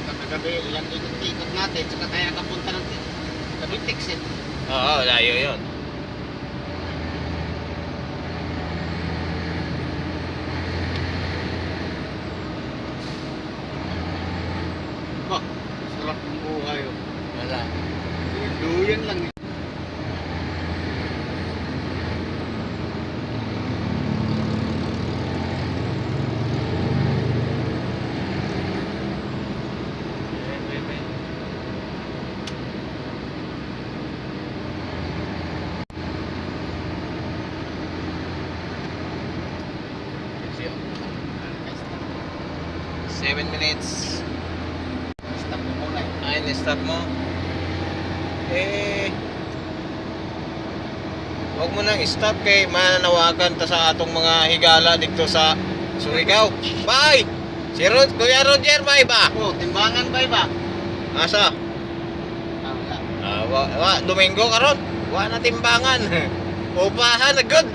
Kagabi, ilang ikot-ikot natin, saka tayo nakapunta ng Cavitex eh. Oo, layo yun. Bah, sarap ng buhay oh. Wala. Duyan lang eh. Seven minutes. Stop mo muna eh. Ay, na-stop mo. Huwag mo nang stop kay mananawagan ta sa atong mga higala dito sa Surigao. Bye! Si Kuya Roger, bye ba? Oh, timbangan ba iba? Asa? Domingo karon. Wa na timbangan. Upahan na good.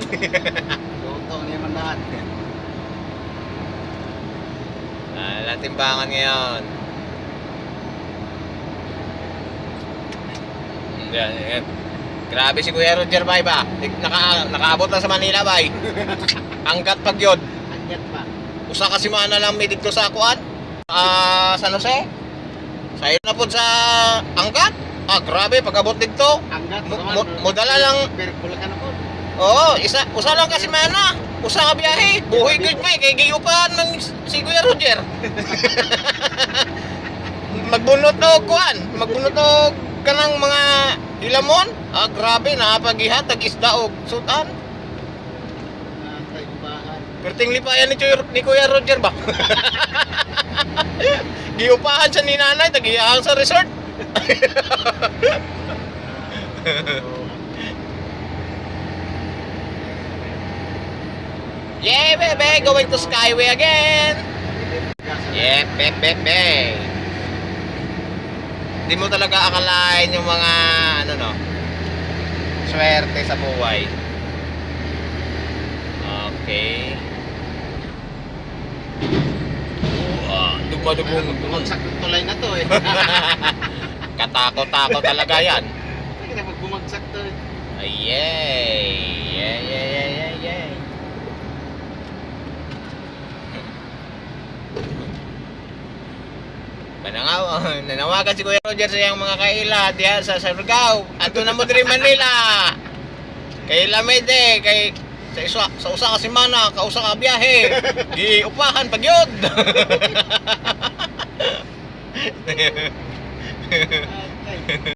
Luto niya man lahat. Wala timbangan ngayon. Yan. Grabe si Kuya Roger, bye ba? Nakaabot lang sa Manila, bye. Angkat pag yun. Akyat pa. Usa kasi mana lang may dito sa kuan. San Jose. Sayo na po sa angkat. Grabe pag-abot dito. Anggat. Modala lang. Berkul ka na po. Oo, usa lang kasi mana. Usa ka biyahe. Buhay good pa kay giyupan ng si Kuya Roger. Magbunot og kuan. Magbunot og kanang mga ilamon. Grabe napagihat tag isda og sutan. Timbangan. Perting lipayan ni Kuya Roger ba? Giupahan siya ni nanay, tagiyahang sa resort. Yeah, baby, going to Skyway again. Yeah, bebe. Di mo talaga akalain yung mga, swerte sa buhay. Okay. Dumadugong. Bumagsak ng tulay na to eh. Katakot-takot talaga yan. Hindi na magbumagsak to eh. Ay, yay. Yay. Nanawagan si Kuya Roger sa iyang mga kaila diha sa Surigao. Ato na mo diri Manila. Kay Lamede, kay sa usa ka semana, kausa ka biyahe. Giupahan pagyod. Okay.